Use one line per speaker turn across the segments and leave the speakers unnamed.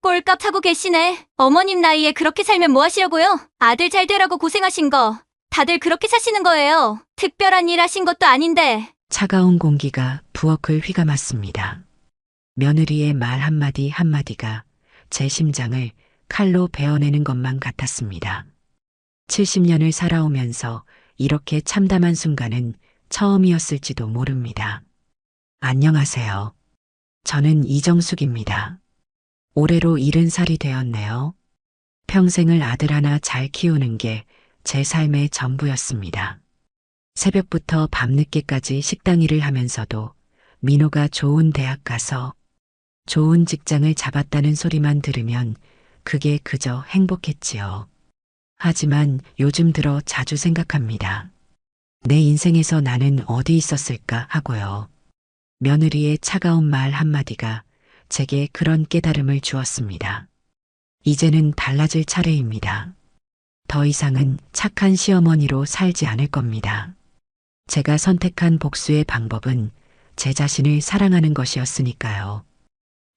꼴값 하고 계시네. 어머님 나이에 그렇게 살면 뭐 하시려고요? 아들 잘 되라고 고생하신 거 다들 그렇게 사시는 거예요. 특별한 일 하신 것도 아닌데.
차가운 공기가 부엌을 휘감았습니다. 며느리의 말 한마디 한마디가 제 심장을 칼로 베어내는 것만 같았습니다. 70년을 살아오면서 이렇게 참담한 순간은 처음이었을지도 모릅니다. 안녕하세요. 저는 이정숙입니다. 올해로 70살이 되었네요. 평생을 아들 하나 잘 키우는 게 제 삶의 전부였습니다. 새벽부터 밤늦게까지 식당 일을 하면서도 민호가 좋은 대학 가서 좋은 직장을 잡았다는 소리만 들으면 그게 그저 행복했지요. 하지만 요즘 들어 자주 생각합니다. 내 인생에서 나는 어디 있었을까 하고요. 며느리의 차가운 말 한마디가 제게 그런 깨달음을 주었습니다. 이제는 달라질 차례입니다. 더 이상은 착한 시어머니로 살지 않을 겁니다. 제가 선택한 복수의 방법은 제 자신을 사랑하는 것이었으니까요.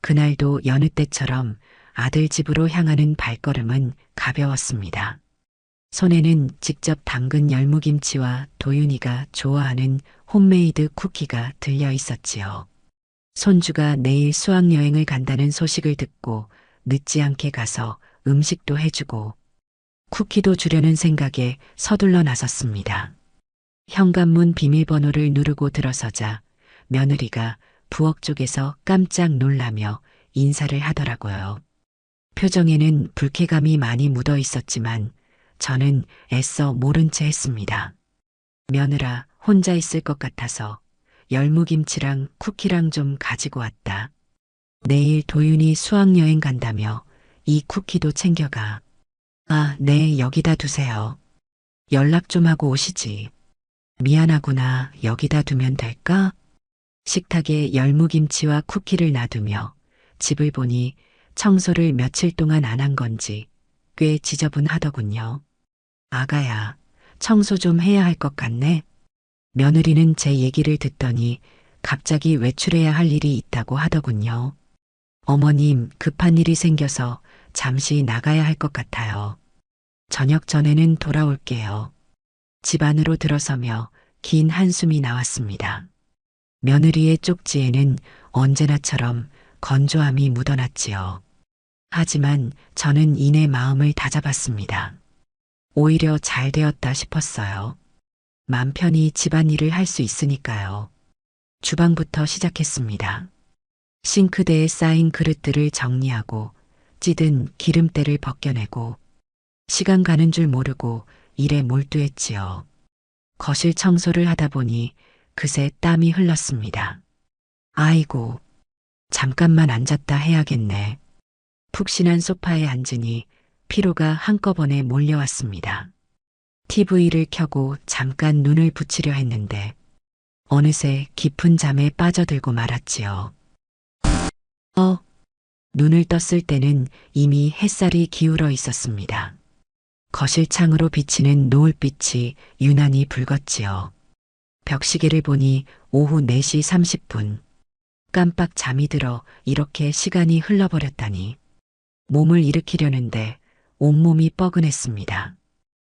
그날도 여느 때처럼 아들 집으로 향하는 발걸음은 가벼웠습니다. 손에는 직접 담근 열무김치와 도윤이가 좋아하는 홈메이드 쿠키가 들려 있었지요. 손주가 내일 수학여행을 간다는 소식을 듣고 늦지 않게 가서 음식도 해주고 쿠키도 주려는 생각에 서둘러 나섰습니다. 현관문 비밀번호를 누르고 들어서자 며느리가 부엌 쪽에서 깜짝 놀라며 인사를 하더라고요. 표정에는 불쾌감이 많이 묻어 있었지만 저는 애써 모른 채 했습니다. 며느라 혼자 있을 것 같아서 열무김치랑 쿠키랑 좀 가지고 왔다. 내일 도윤이 수학여행 간다며 이 쿠키도 챙겨가. 아, 네, 여기다 두세요. 연락 좀 하고 오시지. 미안하구나. 여기다 두면 될까? 식탁에 열무김치와 쿠키를 놔두며 집을 보니 청소를 며칠 동안 안 한 건지 꽤 지저분하더군요. 아가야, 청소 좀 해야 할 것 같네. 며느리는 제 얘기를 듣더니 갑자기 외출해야 할 일이 있다고 하더군요. 어머님, 급한 일이 생겨서 잠시 나가야 할 것 같아요. 저녁 전에는 돌아올게요. 집 안으로 들어서며 긴 한숨이 나왔습니다. 며느리의 쪽지에는 언제나처럼 건조함이 묻어났지요. 하지만 저는 이내 마음을 다잡았습니다. 오히려 잘 되었다 싶었어요. 맘 편히 집안일을 할 수 있으니까요. 주방부터 시작했습니다. 싱크대에 쌓인 그릇들을 정리하고 찌든 기름때를 벗겨내고 시간 가는 줄 모르고 일에 몰두했지요. 거실 청소를 하다 보니 그새 땀이 흘렀습니다. 아이고, 잠깐만 앉았다 해야겠네. 푹신한 소파에 앉으니 피로가 한꺼번에 몰려왔습니다. TV를 켜고 잠깐 눈을 붙이려 했는데 어느새 깊은 잠에 빠져들고 말았지요. 눈을 떴을 때는 이미 햇살이 기울어 있었습니다. 거실 창으로 비치는 노을빛이 유난히 붉었지요. 벽시계를 보니 오후 4시 30분. 깜빡 잠이 들어 이렇게 시간이 흘러버렸다니. 몸을 일으키려는데 온몸이 뻐근했습니다.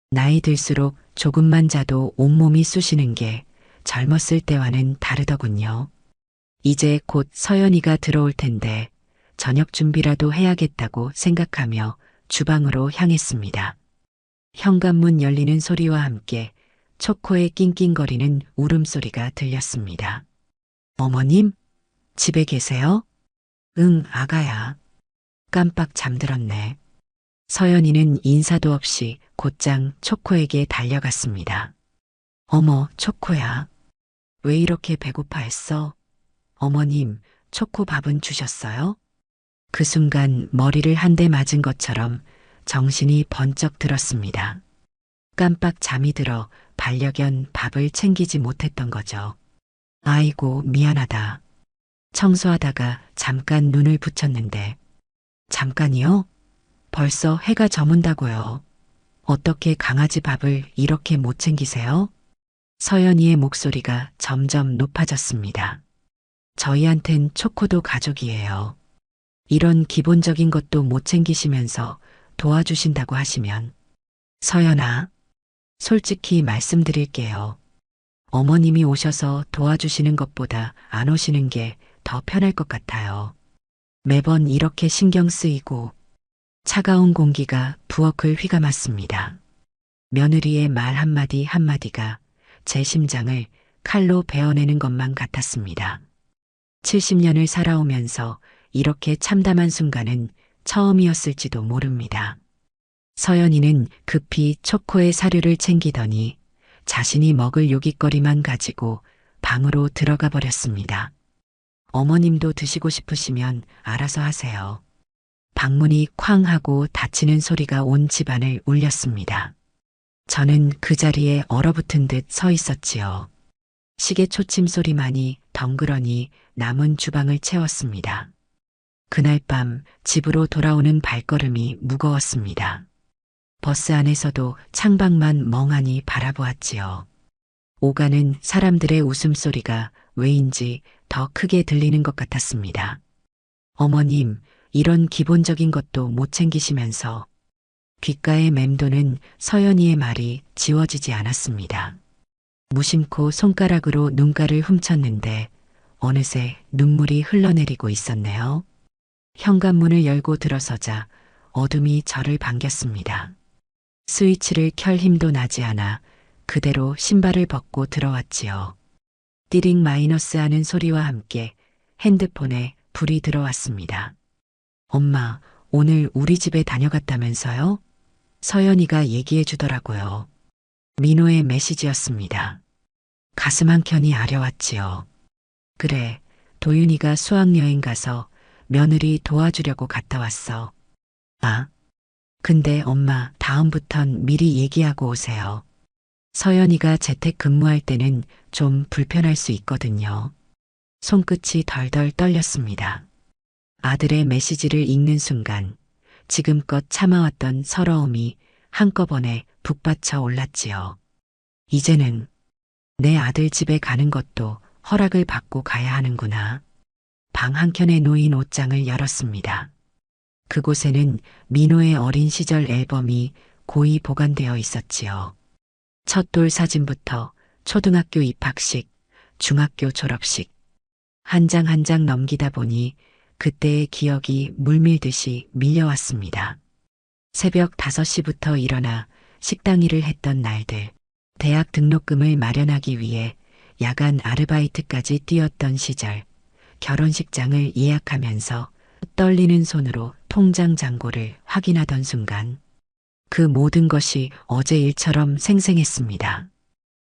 나이 들수록 조금만 자도 온몸이 쑤시는 게 젊었을 때와는 다르더군요. 이제 곧 서연이가 들어올 텐데 저녁 준비라도 해야겠다고 생각하며 주방으로 향했습니다. 현관문 열리는 소리와 함께 초코의 낑낑거리는 울음소리가 들렸습니다. 어머님? 집에 계세요? 응, 아가야. 깜빡 잠들었네. 서연이는 인사도 없이 곧장 초코에게 달려갔습니다. 어머, 초코야. 왜 이렇게 배고파했어? 어머님, 초코 밥은 주셨어요? 그 순간 머리를 한 대 맞은 것처럼 정신이 번쩍 들었습니다. 깜빡 잠이 들어 반려견 밥을 챙기지 못했던 거죠. 아이고, 미안하다. 청소하다가 잠깐 눈을 붙였는데. 잠깐이요? 벌써 해가 저문다고요. 어떻게 강아지 밥을 이렇게 못 챙기세요? 서연이의 목소리가 점점 높아졌습니다. 저희한텐 초코도 가족이에요. 이런 기본적인 것도 못 챙기시면서 도와주신다고 하시면 서연아, 솔직히 말씀드릴게요. 어머님이 오셔서 도와주시는 것보다 안 오시는 게 더 편할 것 같아요. 매번 이렇게 신경 쓰이고 차가운 공기가 부엌을 휘감았습니다. 며느리의 말 한마디 한마디가 제 심장을 칼로 베어내는 것만 같았습니다. 70년을 살아오면서 이렇게 참담한 순간은 처음이었을지도 모릅니다. 서연이는 급히 초코의 사료를 챙기더니 자신이 먹을 요깃거리만 가지고 방으로 들어가 버렸습니다. 어머님도 드시고 싶으시면 알아서 하세요. 방문이 쾅 하고 닫히는 소리가 온 집안을 울렸습니다. 저는 그 자리에 얼어붙은 듯 서 있었지요. 시계 초침 소리만이 덩그러니 남은 주방을 채웠습니다. 그날 밤 집으로 돌아오는 발걸음이 무거웠습니다. 버스 안에서도 창밖만 멍하니 바라보았지요. 오가는 사람들의 웃음소리가 왜인지 더 크게 들리는 것 같았습니다. 어머님, 이런 기본적인 것도 못 챙기시면서 귓가에 맴도는 서연이의 말이 지워지지 않았습니다. 무심코 손가락으로 눈가를 훔쳤는데 어느새 눈물이 흘러내리고 있었네요. 현관문을 열고 들어서자 어둠이 저를 반겼습니다. 스위치를 켤 힘도 나지 않아 그대로 신발을 벗고 들어왔지요. 띠링 마이너스 하는 소리와 함께 핸드폰에 불이 들어왔습니다. 엄마, 오늘 우리 집에 다녀갔다면서요? 서연이가 얘기해 주더라고요. 민호의 메시지였습니다. 가슴 한켠이 아려왔지요. 그래, 도윤이가 수학여행 가서 며느리 도와주려고 갔다 왔어. 아, 근데 엄마, 다음부턴 미리 얘기하고 오세요. 서연이가 재택 근무할 때는 좀 불편할 수 있거든요. 손끝이 덜덜 떨렸습니다. 아들의 메시지를 읽는 순간 지금껏 참아왔던 서러움이 한꺼번에 북받쳐 올랐지요. 이제는 내 아들 집에 가는 것도 허락을 받고 가야 하는구나. 방 한켠에 놓인 옷장을 열었습니다. 그곳에는 민호의 어린 시절 앨범이 고이 보관되어 있었지요. 첫돌 사진부터 초등학교 입학식, 중학교 졸업식, 한 장 한 장 넘기다 보니 그때의 기억이 물밀듯이 밀려왔습니다. 새벽 5시부터 일어나 식당 일을 했던 날들, 대학 등록금을 마련하기 위해 야간 아르바이트까지 뛰었던 시절, 결혼식장을 예약하면서 떨리는 손으로 통장 잔고를 확인하던 순간, 그 모든 것이 어제 일처럼 생생했습니다.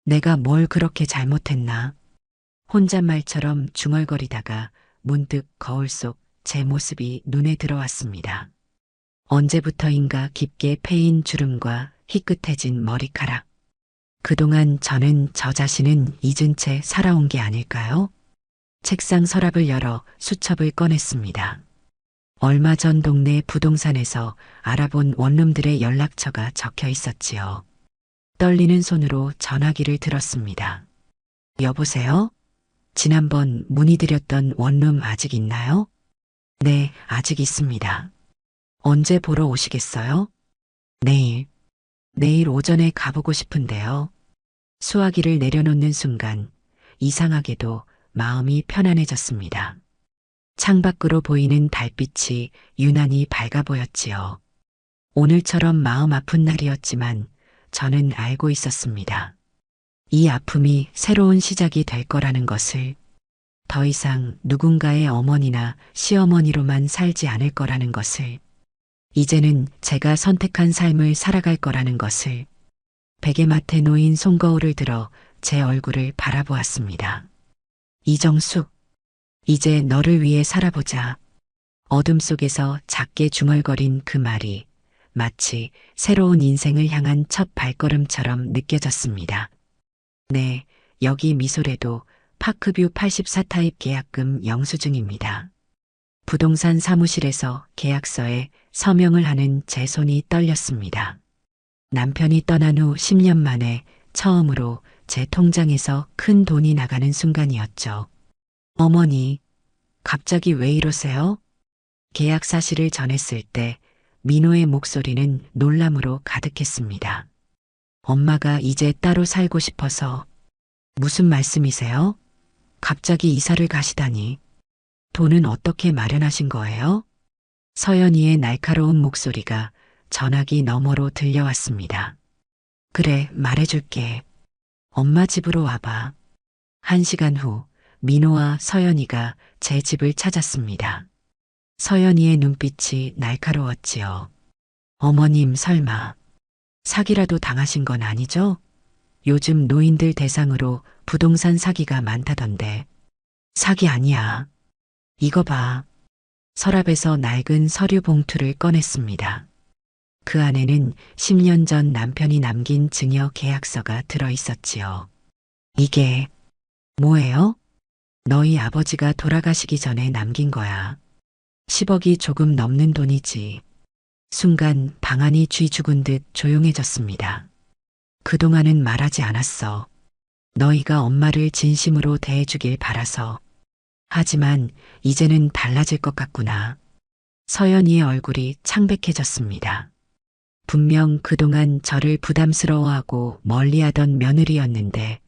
내가 뭘 그렇게 잘못했나? 혼잣말처럼 중얼거리다가 문득 거울 속 제 모습이 눈에 들어왔습니다. 언제부터인가 깊게 패인 주름과 희끗해진 머리카락. 그동안 저는 저 자신은 잊은 채 살아온 게 아닐까요? 책상 서랍을 열어 수첩을 꺼냈습니다. 얼마 전 동네 부동산에서 알아본 원룸들의 연락처가 적혀 있었지요. 떨리는 손으로 전화기를 들었습니다. 여보세요? 지난번 문의드렸던 원룸 아직 있나요? 네, 아직 있습니다. 언제 보러 오시겠어요? 내일. 내일 오전에 가보고 싶은데요. 수화기를 내려놓는 순간 이상하게도 마음이 편안해졌습니다. 창밖으로 보이는 달빛이 유난히 밝아 보였지요. 오늘처럼 마음 아픈 날이었지만 저는 알고 있었습니다. 이 아픔이 새로운 시작이 될 거라는 것을, 더 이상 누군가의 어머니나 시어머니로만 살지 않을 거라는 것을, 이제는 제가 선택한 삶을 살아갈 거라는 것을. 베개맡에 놓인 손거울을 들어 제 얼굴을 바라보았습니다. 이정숙, 이제 너를 위해 살아보자. 어둠 속에서 작게 중얼거린 그 말이 마치 새로운 인생을 향한 첫 발걸음처럼 느껴졌습니다. 네, 여기 미소래도 파크뷰 84타입 계약금 영수증입니다. 부동산 사무실에서 계약서에 서명을 하는 제 손이 떨렸습니다. 남편이 떠난 후 10년 만에 처음으로 제 통장에서 큰 돈이 나가는 순간이었죠. 어머니, 갑자기 왜 이러세요? 계약 사실을 전했을 때 민호의 목소리는 놀람으로 가득했습니다. 엄마가 이제 따로 살고 싶어서. 무슨 말씀이세요? 갑자기 이사를 가시다니. 돈은 어떻게 마련하신 거예요? 서연이의 날카로운 목소리가 전화기 너머로 들려왔습니다. 그래, 말해줄게. 엄마 집으로 와봐. 1시간 후 민호와 서연이가 제 집을 찾았습니다. 서연이의 눈빛이 날카로웠지요. 어머님 설마 사기라도 당하신 건 아니죠? 요즘 노인들 대상으로 부동산 사기가 많다던데. 사기 아니야. 이거 봐. 서랍에서 낡은 서류 봉투를 꺼냈습니다. 그 안에는 10년 전 남편이 남긴 증여 계약서가 들어 있었지요. 이게 뭐예요? 너희 아버지가 돌아가시기 전에 남긴 거야. 10억이 조금 넘는 돈이지. 순간 방안이 쥐 죽은 듯 조용해졌습니다. 그동안은 말하지 않았어. 너희가 엄마를 진심으로 대해주길 바라서. 하지만 이제는 달라질 것 같구나. 서연이의 얼굴이 창백해졌습니다. 분명 그동안 저를 부담스러워하고 멀리하던 며느리였는데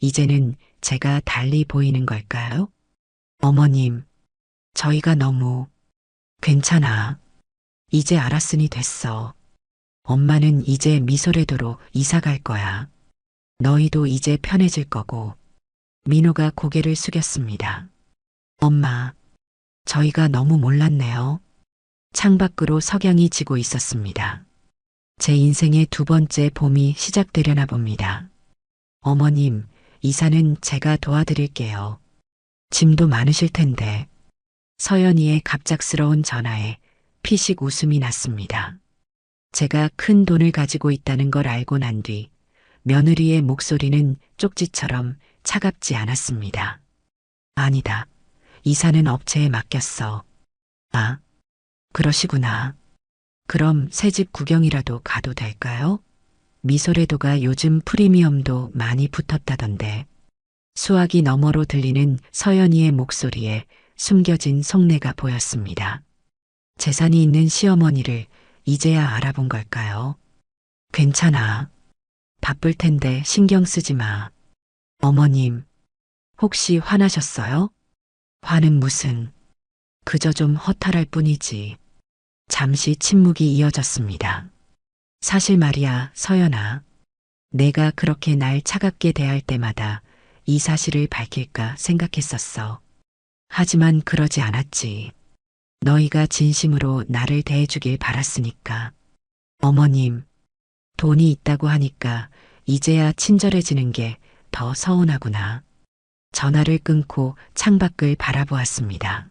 이제는 제가 달리 보이는 걸까요? 어머님, 저희가 너무. 괜찮아. 이제 알았으니 됐어. 엄마는 이제 미소래도로 이사 갈 거야. 너희도 이제 편해질 거고. 민호가 고개를 숙였습니다. 엄마, 저희가 너무 몰랐네요. 창밖으로 석양이 지고 있었습니다. 제 인생의 두 번째 봄이 시작되려나 봅니다. 어머님, 이사는 제가 도와드릴게요. 짐도 많으실 텐데. 서연이의 갑작스러운 전화에 피식 웃음이 났습니다. 제가 큰 돈을 가지고 있다는 걸 알고 난 뒤 며느리의 목소리는 쪽지처럼 차갑지 않았습니다. 아니다. 이사는 업체에 맡겼어. 아, 그러시구나. 그럼 새집 구경이라도 가도 될까요? 미소래도가 요즘 프리미엄도 많이 붙었다던데. 수화기 너머로 들리는 서연이의 목소리에 숨겨진 속내가 보였습니다. 재산이 있는 시어머니를 이제야 알아본 걸까요? 괜찮아. 바쁠 텐데 신경 쓰지 마. 어머님, 혹시 화나셨어요? 화는 무슨. 그저 좀 허탈할 뿐이지. 잠시 침묵이 이어졌습니다. 사실 말이야, 서연아. 내가 그렇게 날 차갑게 대할 때마다 이 사실을 밝힐까 생각했었어. 하지만 그러지 않았지. 너희가 진심으로 나를 대해주길 바랐으니까. 어머님, 돈이 있다고 하니까 이제야 친절해지는 게 더 서운하구나. 전화를 끊고 창밖을 바라보았습니다.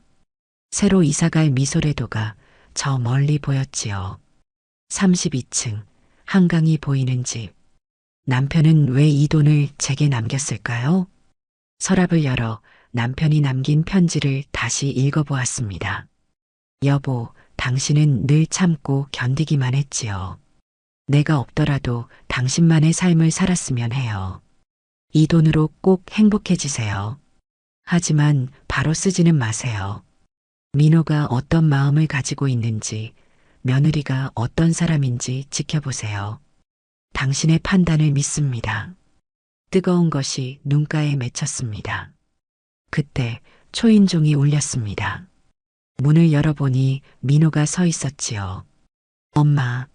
새로 이사갈 미소래도가 저 멀리 보였지요. 32층, 한강이 보이는 집. 남편은 왜 이 돈을 제게 남겼을까요? 서랍을 열어 남편이 남긴 편지를 다시 읽어보았습니다. 여보, 당신은 늘 참고 견디기만 했지요. 내가 없더라도 당신만의 삶을 살았으면 해요. 이 돈으로 꼭 행복해지세요. 하지만 바로 쓰지는 마세요. 민호가 어떤 마음을 가지고 있는지, 며느리가 어떤 사람인지 지켜보세요. 당신의 판단을 믿습니다. 뜨거운 것이 눈가에 맺혔습니다. 그때 초인종이 울렸습니다. 문을 열어보니 민호가 서 있었지요. 엄마,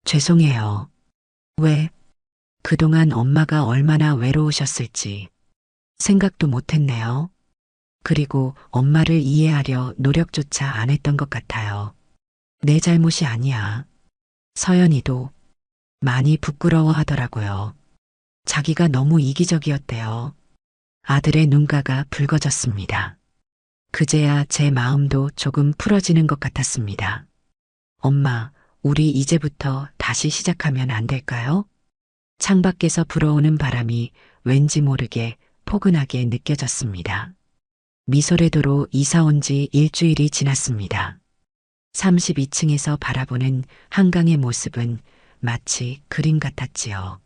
죄송해요. 왜? 그동안 엄마가 얼마나 외로우셨을지 생각도 못했네요. 그리고 엄마를 이해하려 노력조차 안 했던 것 같아요. 내 잘못이 아니야. 서연이도 많이 부끄러워하더라고요. 자기가 너무 이기적이었대요. 아들의 눈가가 붉어졌습니다. 그제야 제 마음도 조금 풀어지는 것 같았습니다. 엄마, 우리 이제부터 다시 시작하면 안 될까요? 창밖에서 불어오는 바람이 왠지 모르게 포근하게 느껴졌습니다. 미소래도로 이사 온 지 일주일이 지났습니다. 32층에서 바라보는 한강의 모습은 마치 그림 같았지요.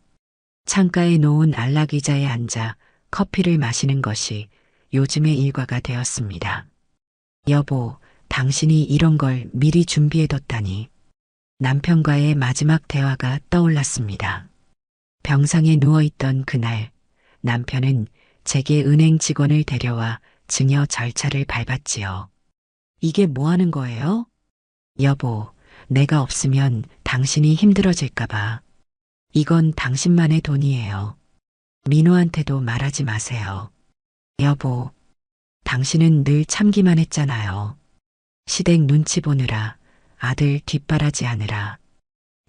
창가에 놓은 안락의자에 앉아 커피를 마시는 것이 요즘의 일과가 되었습니다. 여보, 당신이 이런 걸 미리 준비해뒀다니. 남편과의 마지막 대화가 떠올랐습니다. 병상에 누워있던 그날, 남편은 제게 은행 직원을 데려와 증여 절차를 밟았지요. 이게 뭐 하는 거예요? 여보, 내가 없으면 당신이 힘들어질까봐. 이건 당신만의 돈이에요. 민호한테도 말하지 마세요. 여보, 당신은 늘 참기만 했잖아요. 시댁 눈치 보느라, 아들 뒷바라지 하느라.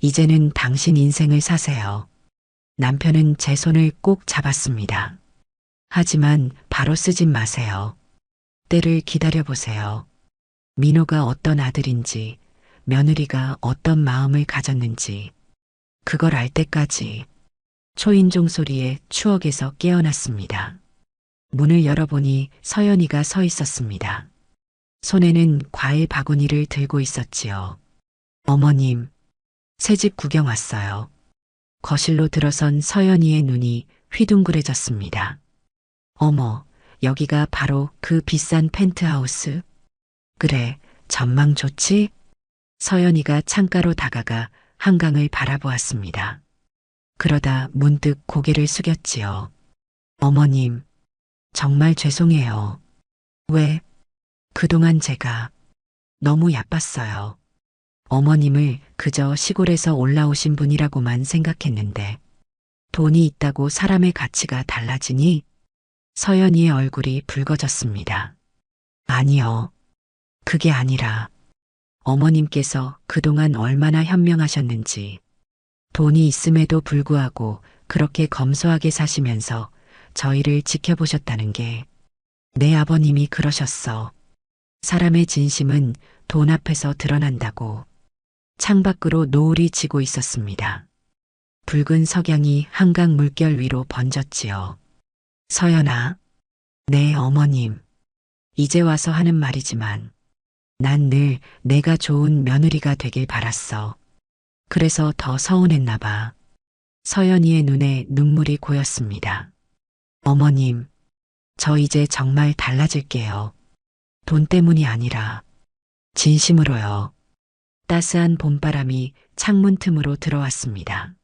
이제는 당신 인생을 사세요. 남편은 제 손을 꼭 잡았습니다. 하지만 바로 쓰진 마세요. 때를 기다려보세요. 민호가 어떤 아들인지, 며느리가 어떤 마음을 가졌는지, 그걸 알 때까지 초인종 소리에 추억에서 깨어났습니다. 문을 열어보니 서연이가 서 있었습니다. 손에는 과일 바구니를 들고 있었지요. 어머님, 새집 구경 왔어요. 거실로 들어선 서연이의 눈이 휘둥그레졌습니다. 어머, 여기가 바로 그 비싼 펜트하우스? 그래, 전망 좋지? 서연이가 창가로 다가가 한강을 바라보았습니다. 그러다 문득 고개를 숙였지요. 어머님, 정말 죄송해요. 왜? 그동안 제가 너무 얕봤어요. 어머님을 그저 시골에서 올라오신 분이라고만 생각했는데 돈이 있다고 사람의 가치가 달라지니? 서연이의 얼굴이 붉어졌습니다. 아니요. 그게 아니라 어머님께서 그동안 얼마나 현명하셨는지 돈이 있음에도 불구하고 그렇게 검소하게 사시면서 저희를 지켜보셨다는 게 내 아버님이 그러셨어. 사람의 진심은 돈 앞에서 드러난다고. 창밖으로 노을이 지고 있었습니다. 붉은 석양이 한강 물결 위로 번졌지요. 서연아, 네 어머님. 이제 와서 하는 말이지만 난 늘 내가 좋은 며느리가 되길 바랐어. 그래서 더 서운했나 봐. 서연이의 눈에 눈물이 고였습니다. 어머님, 저 이제 정말 달라질게요. 돈 때문이 아니라 진심으로요. 따스한 봄바람이 창문 틈으로 들어왔습니다.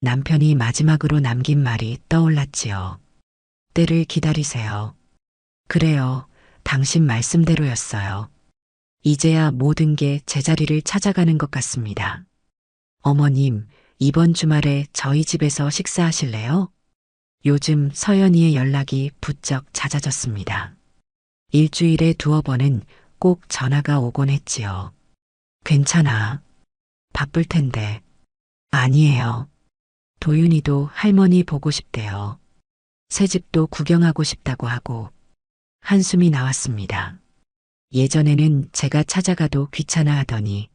남편이 마지막으로 남긴 말이 떠올랐지요. 때를 기다리세요. 그래요, 당신 말씀대로였어요. 이제야 모든 게 제자리를 찾아가는 것 같습니다. 어머님, 이번 주말에 저희 집에서 식사하실래요? 요즘 서연이의 연락이 부쩍 잦아졌습니다. 일주일에 2번은 꼭 전화가 오곤 했지요. 괜찮아. 바쁠 텐데. 아니에요. 도윤이도 할머니 보고 싶대요. 새집도 구경하고 싶다고 하고. 한숨이 나왔습니다. 예전에는 제가 찾아가도 귀찮아 하더니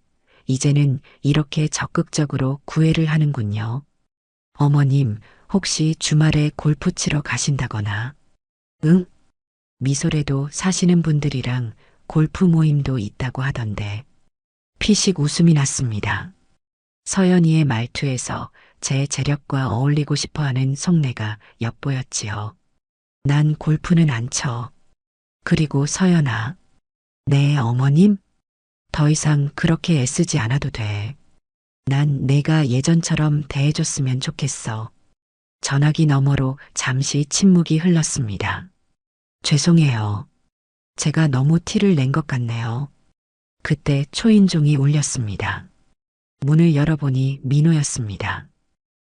이제는 이렇게 적극적으로 구애를 하는군요. 어머님, 혹시 주말에 골프 치러 가신다거나? 응? 미소래도 사시는 분들이랑 골프 모임도 있다고 하던데. 피식 웃음이 났습니다. 서연이의 말투에서 제 재력과 어울리고 싶어하는 속내가 엿보였지요. 난 골프는 안 쳐. 그리고 서연아. 네, 어머님? 더 이상 그렇게 애쓰지 않아도 돼. 난 내가 예전처럼 대해줬으면 좋겠어. 전화기 너머로 잠시 침묵이 흘렀습니다. 죄송해요. 제가 너무 티를 낸 것 같네요. 그때 초인종이 울렸습니다. 문을 열어보니 민호였습니다.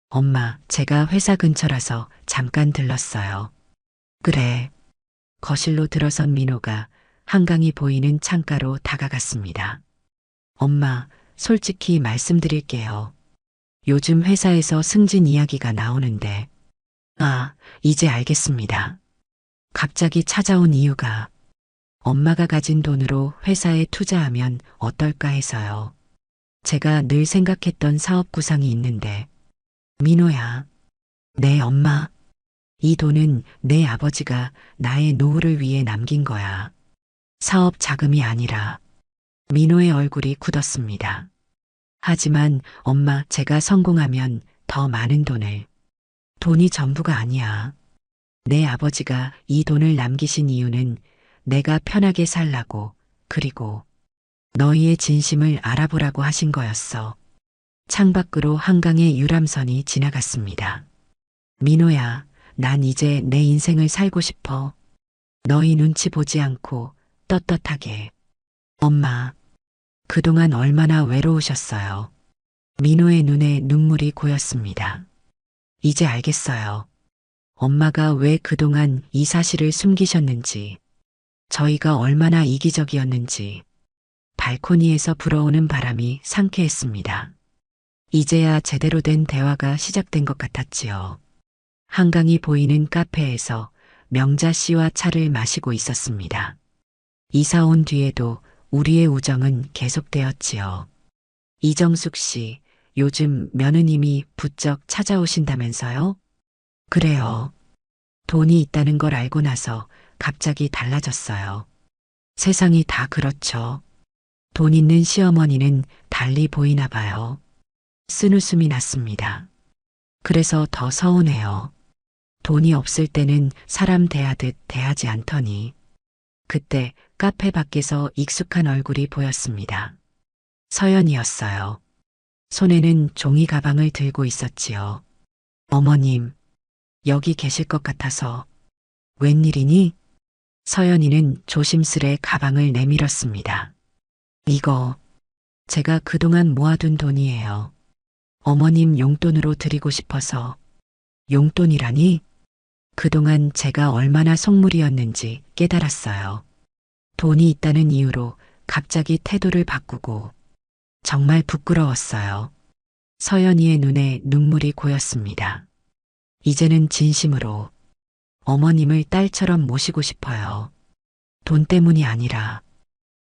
엄마, 제가 회사 근처라서 잠깐 들렀어요. 그래. 거실로 들어선 민호가 한강이 보이는 창가로 다가갔습니다. 엄마, 솔직히 말씀드릴게요. 요즘 회사에서 승진 이야기가 나오는데. 아, 이제 알겠습니다. 갑자기 찾아온 이유가 엄마가 가진 돈으로 회사에 투자하면 어떨까 해서요. 제가 늘 생각했던 사업 구상이 있는데. 민호야. 네, 엄마. 이 돈은 내 아버지가 나의 노후를 위해 남긴 거야. 사업 자금이 아니라. 민호의 얼굴이 굳었습니다. 하지만 엄마, 제가 성공하면 더 많은 돈을. 돈이 전부가 아니야. 내 아버지가 이 돈을 남기신 이유는 내가 편하게 살라고, 그리고 너희의 진심을 알아보라고 하신 거였어. 창밖으로 한강의 유람선이 지나갔습니다. 민호야, 난 이제 내 인생을 살고 싶어. 너희 눈치 보지 않고 떳떳하게. 엄마, 그동안 얼마나 외로우셨어요. 민호의 눈에 눈물이 고였습니다. 이제 알겠어요. 엄마가 왜 그동안 이 사실을 숨기셨는지, 저희가 얼마나 이기적이었는지. 발코니에서 불어오는 바람이 상쾌했습니다. 이제야 제대로 된 대화가 시작된 것 같았지요. 한강이 보이는 카페에서 명자 씨와 차를 마시고 있었습니다. 이사 온 뒤에도 우리의 우정은 계속되었지요. 이정숙 씨, 요즘 며느님이 부쩍 찾아오신다면서요? 그래요. 돈이 있다는 걸 알고 나서 갑자기 달라졌어요. 세상이 다 그렇죠. 돈 있는 시어머니는 달리 보이나 봐요. 쓴웃음이 났습니다. 그래서 더 서운해요. 돈이 없을 때는 사람 대하듯 대하지 않더니. 그때 카페 밖에서 익숙한 얼굴이 보였습니다. 서연이었어요. 손에는 종이 가방을 들고 있었지요. 어머님, 여기 계실 것 같아서. 웬일이니? 서연이는 조심스레 가방을 내밀었습니다. 이거 제가 그동안 모아둔 돈이에요. 어머님 용돈으로 드리고 싶어서. 용돈이라니? 그동안 제가 얼마나 속물이었는지 깨달았어요. 돈이 있다는 이유로 갑자기 태도를 바꾸고. 정말 부끄러웠어요. 서연이의 눈에 눈물이 고였습니다. 이제는 진심으로 어머님을 딸처럼 모시고 싶어요. 돈 때문이 아니라.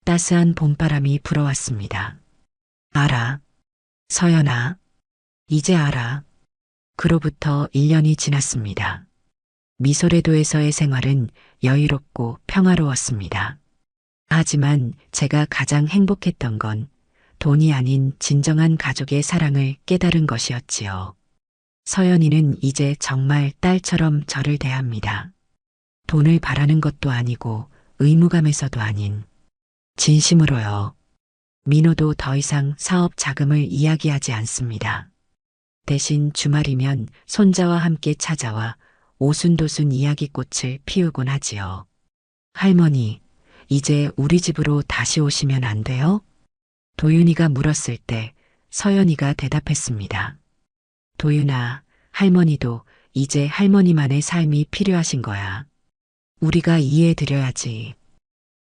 따스한 봄바람이 불어왔습니다. 알아. 서연아. 이제 알아. 그로부터 1년이 지났습니다. 미소레도에서의 생활은 여유롭고 평화로웠습니다. 하지만 제가 가장 행복했던 건 돈이 아닌 진정한 가족의 사랑을 깨달은 것이었지요. 서연이는 이제 정말 딸처럼 저를 대합니다. 돈을 바라는 것도 아니고 의무감에서도 아닌. 진심으로요. 민호도 더 이상 사업 자금을 이야기하지 않습니다. 대신 주말이면 손자와 함께 찾아와 오순도순 이야기꽃을 피우곤 하지요. 할머니, 이제 우리 집으로 다시 오시면 안 돼요? 도윤이가 물었을 때 서연이가 대답했습니다. 도윤아, 할머니도 이제 할머니만의 삶이 필요하신 거야. 우리가 이해해드려야지.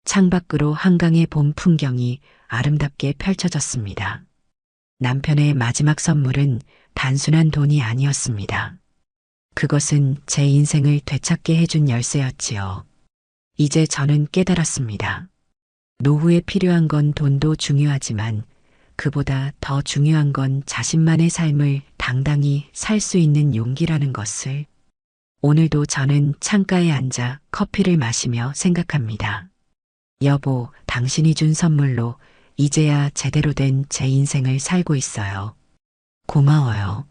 창밖으로 한강의 봄 풍경이 아름답게 펼쳐졌습니다. 남편의 마지막 선물은 단순한 돈이 아니었습니다. 그것은 제 인생을 되찾게 해준 열쇠였지요. 이제 저는 깨달았습니다. 노후에 필요한 건 돈도 중요하지만 그보다 더 중요한 건 자신만의 삶을 당당히 살 수 있는 용기라는 것을. 오늘도 저는 창가에 앉아 커피를 마시며 생각합니다. 여보, 당신이 준 선물로 이제야 제대로 된 제 인생을 살고 있어요. 고마워요.